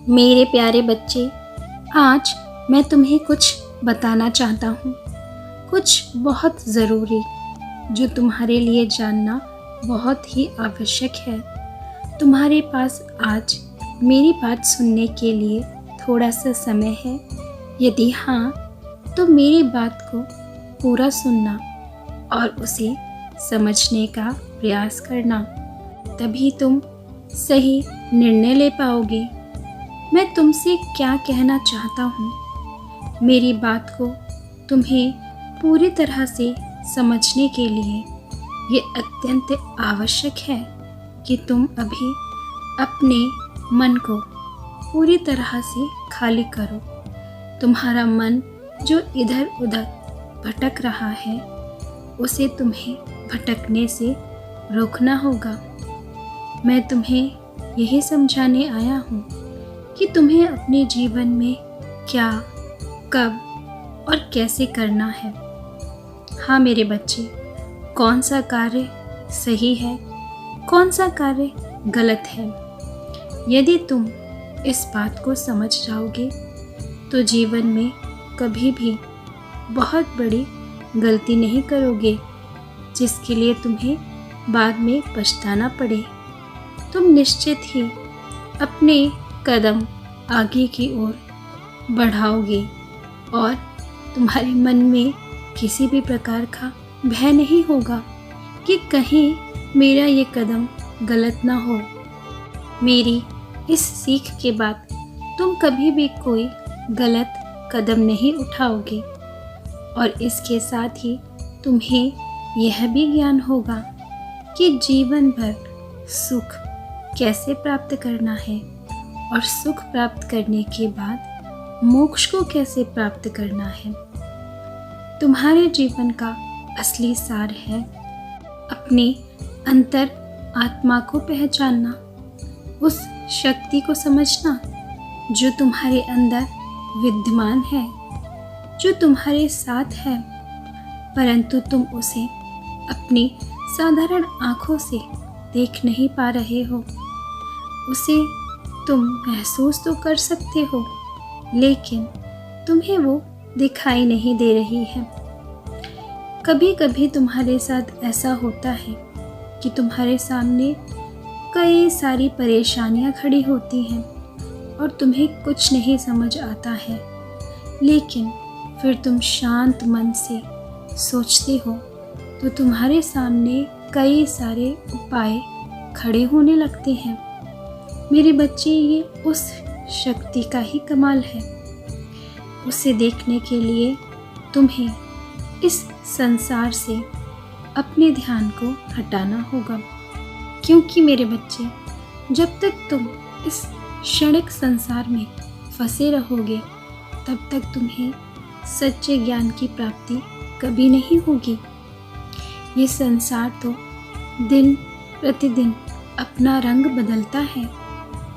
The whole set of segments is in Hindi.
मेरे प्यारे बच्चे, आज मैं तुम्हें कुछ बताना चाहता हूँ, कुछ बहुत ज़रूरी जो तुम्हारे लिए जानना बहुत ही आवश्यक है। तुम्हारे पास आज मेरी बात सुनने के लिए थोड़ा सा समय है? यदि हाँ, तो मेरी बात को पूरा सुनना और उसे समझने का प्रयास करना, तभी तुम सही निर्णय ले पाओगे। मैं तुमसे क्या कहना चाहता हूँ, मेरी बात को तुम्हें पूरी तरह से समझने के लिए ये अत्यंत आवश्यक है कि तुम अभी अपने मन को पूरी तरह से खाली करो। तुम्हारा मन जो इधर उधर भटक रहा है, उसे तुम्हें भटकने से रोकना होगा। मैं तुम्हें यही समझाने आया हूँ कि तुम्हें अपने जीवन में क्या, कब और कैसे करना है। हाँ मेरे बच्चे, कौन सा कार्य सही है, कौन सा कार्य गलत है, यदि तुम इस बात को समझ जाओगे तो जीवन में कभी भी बहुत बड़ी गलती नहीं करोगे जिसके लिए तुम्हें बाद में पछताना पड़े। तुम निश्चित ही अपने कदम आगे की ओर बढ़ाओगे और तुम्हारे मन में किसी भी प्रकार का भय नहीं होगा कि कहीं मेरा ये कदम गलत ना हो। मेरी इस सीख के बाद तुम कभी भी कोई गलत कदम नहीं उठाओगे और इसके साथ ही तुम्हें यह भी ज्ञान होगा कि जीवन भर सुख कैसे प्राप्त करना है और सुख प्राप्त करने के बाद मोक्ष को कैसे प्राप्त करना है। तुम्हारे जीवन का असली सार है अपने अंतर आत्मा को पहचानना, उस शक्ति को समझना जो तुम्हारे अंदर विद्यमान है, जो तुम्हारे साथ है, परंतु तुम उसे अपनी साधारण आँखों से देख नहीं पा रहे हो। उसे तुम महसूस तो कर सकते हो, लेकिन तुम्हें वो दिखाई नहीं दे रही है। कभी कभी तुम्हारे साथ ऐसा होता है कि तुम्हारे सामने कई सारी परेशानियां खड़ी होती हैं और तुम्हें कुछ नहीं समझ आता है, लेकिन फिर तुम शांत मन से सोचते हो तो तुम्हारे सामने कई सारे उपाय खड़े होने लगते हैं। मेरे बच्चे, ये उस शक्ति का ही कमाल है। उसे देखने के लिए तुम्हें इस संसार से अपने ध्यान को हटाना होगा, क्योंकि मेरे बच्चे, जब तक तुम इस क्षणिक संसार में फंसे रहोगे तब तक तुम्हें सच्चे ज्ञान की प्राप्ति कभी नहीं होगी। ये संसार तो दिन प्रतिदिन अपना रंग बदलता है।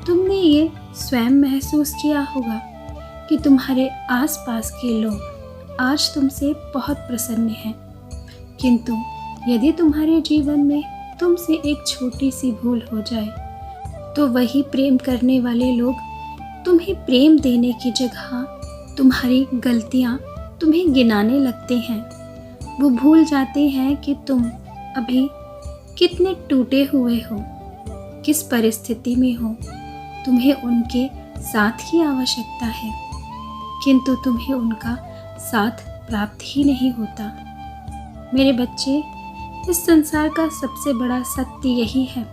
तुमने ये स्वयं महसूस किया होगा कि तुम्हारे आसपास के लोग आज तुमसे बहुत प्रसन्न हैं, किंतु यदि तुम्हारे जीवन में तुमसे एक छोटी सी भूल हो जाए तो वही प्रेम करने वाले लोग तुम्हें प्रेम देने की जगह तुम्हारी गलतियां तुम्हें गिनाने लगते हैं। वो भूल जाते हैं कि तुम अभी कितने टूटे हुए हो, किस परिस्थिति में हो। तुम्हें उनके साथ की आवश्यकता है, किंतु तुम्हें उनका साथ प्राप्त ही नहीं होता। मेरे बच्चे, इस संसार का सबसे बड़ा सत्य यही है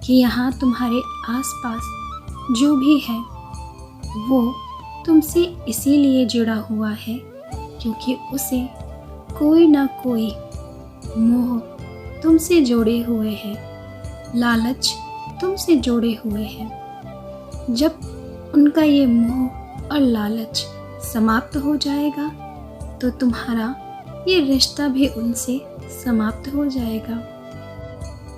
कि यहाँ तुम्हारे आसपास जो भी है वो तुमसे इसीलिए जुड़ा हुआ है क्योंकि उसे कोई ना कोई मोह तुमसे जोड़े हुए है, लालच तुमसे जोड़े हुए हैं। जब उनका ये मोह और लालच समाप्त हो जाएगा तो तुम्हारा ये रिश्ता भी उनसे समाप्त हो जाएगा।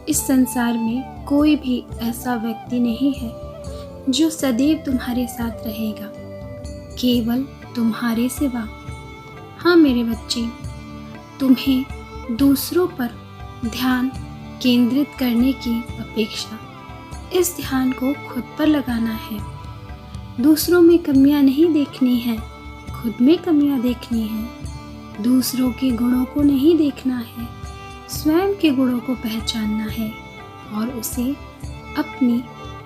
इस संसार में कोई भी ऐसा व्यक्ति नहीं है जो सदैव तुम्हारे साथ रहेगा, केवल तुम्हारे सिवा। हाँ मेरे बच्चे, तुम्हें दूसरों पर ध्यान केंद्रित करने की अपेक्षा इस ध्यान को खुद पर लगाना है। दूसरों में कमियां नहीं देखनी है, खुद में कमियां देखनी है। दूसरों के गुणों को नहीं देखना है, स्वयं के गुणों को पहचानना है और उसे अपनी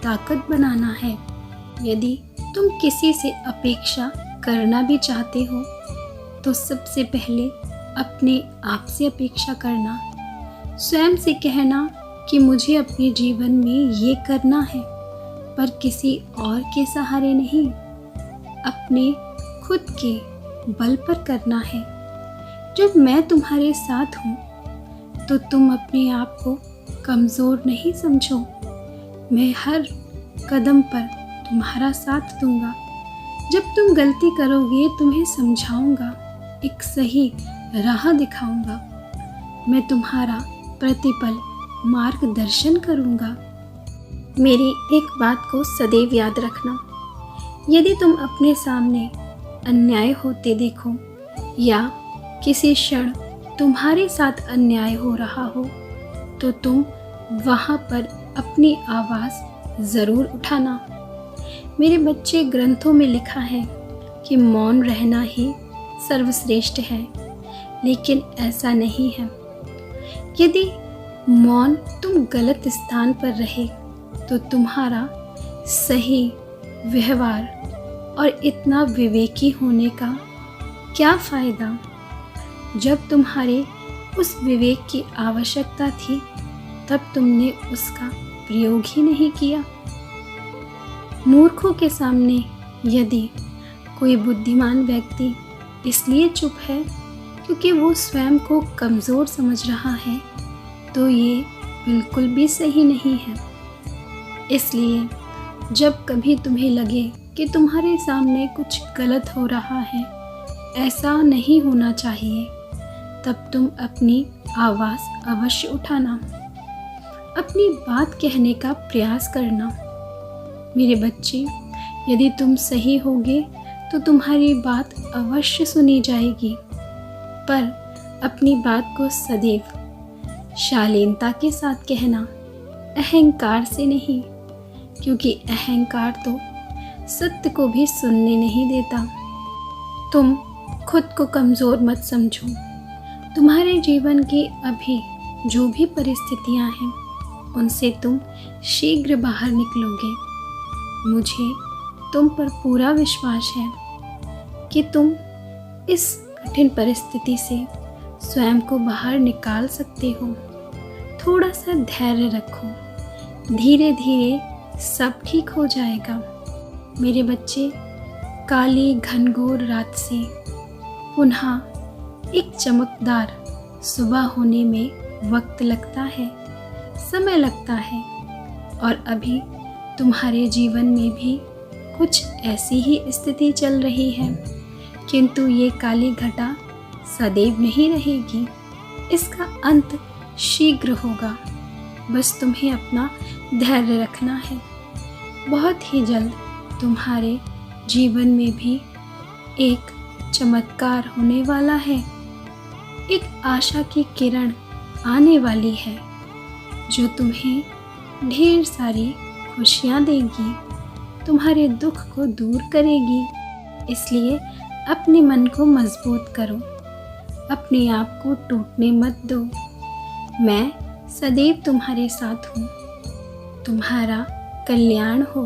ताकत बनाना है। यदि तुम किसी से अपेक्षा करना भी चाहते हो तो सबसे पहले अपने आप से अपेक्षा करना। स्वयं से कहना कि मुझे अपने जीवन में ये करना है, पर किसी और के सहारे नहीं, अपने खुद के बल पर करना है। जब मैं तुम्हारे साथ हूँ तो तुम अपने आप को कमज़ोर नहीं समझो। मैं हर कदम पर तुम्हारा साथ दूंगा। जब तुम गलती करोगे तुम्हें समझाऊंगा, एक सही राह दिखाऊंगा। मैं तुम्हारा प्रतिपल मार्गदर्शन करूंगा। मेरी एक बात को सदैव याद रखना, यदि तुम अपने सामने अन्याय होते देखो या किसी क्षण तुम्हारे साथ अन्याय हो रहा हो तो तुम वहाँ पर अपनी आवाज़ ज़रूर उठाना। मेरे बच्चे, ग्रंथों में लिखा है कि मौन रहना ही सर्वश्रेष्ठ है, लेकिन ऐसा नहीं है। यदि मौन तुम गलत स्थान पर रहे तो तुम्हारा सही व्यवहार और इतना विवेकी होने का क्या फ़ायदा। जब तुम्हारे उस विवेक की आवश्यकता थी तब तुमने उसका प्रयोग ही नहीं किया। मूर्खों के सामने यदि कोई बुद्धिमान व्यक्ति इसलिए चुप है क्योंकि वो स्वयं को कमज़ोर समझ रहा है तो ये बिल्कुल भी सही नहीं है। इसलिए जब कभी तुम्हें लगे कि तुम्हारे सामने कुछ गलत हो रहा है, ऐसा नहीं होना चाहिए, तब तुम अपनी आवाज़ अवश्य उठाना, अपनी बात कहने का प्रयास करना। मेरे बच्चे, यदि तुम सही होगे तो तुम्हारी बात अवश्य सुनी जाएगी, पर अपनी बात को सदैव शालीनता के साथ कहना, अहंकार से नहीं, क्योंकि अहंकार तो सत्य को भी सुनने नहीं देता। तुम खुद को कमज़ोर मत समझो। तुम्हारे जीवन की अभी जो भी परिस्थितियां हैं उनसे तुम शीघ्र बाहर निकलोगे। मुझे तुम पर पूरा विश्वास है कि तुम इस कठिन परिस्थिति से स्वयं को बाहर निकाल सकते हो। थोड़ा सा धैर्य रखो, धीरे धीरे सब ठीक हो जाएगा। मेरे बच्चे, काली घनघोर रात से पुनः एक चमकदार सुबह होने में वक्त लगता है, समय लगता है, और अभी तुम्हारे जीवन में भी कुछ ऐसी ही स्थिति चल रही है, किंतु ये काली घटा सदैव नहीं रहेगी। इसका अंत शीघ्र होगा। बस तुम्हें अपना धैर्य रखना है। बहुत ही जल्द तुम्हारे जीवन में भी एक चमत्कार होने वाला है। एक आशा की किरण आने वाली है जो तुम्हें ढेर सारी खुशियाँ देगी, तुम्हारे दुख को दूर करेगी। इसलिए अपने मन को मजबूत करो, अपने आप को टूटने मत दो। मैं सदैव तुम्हारे साथ हूँ। तुम्हारा कल्याण हो।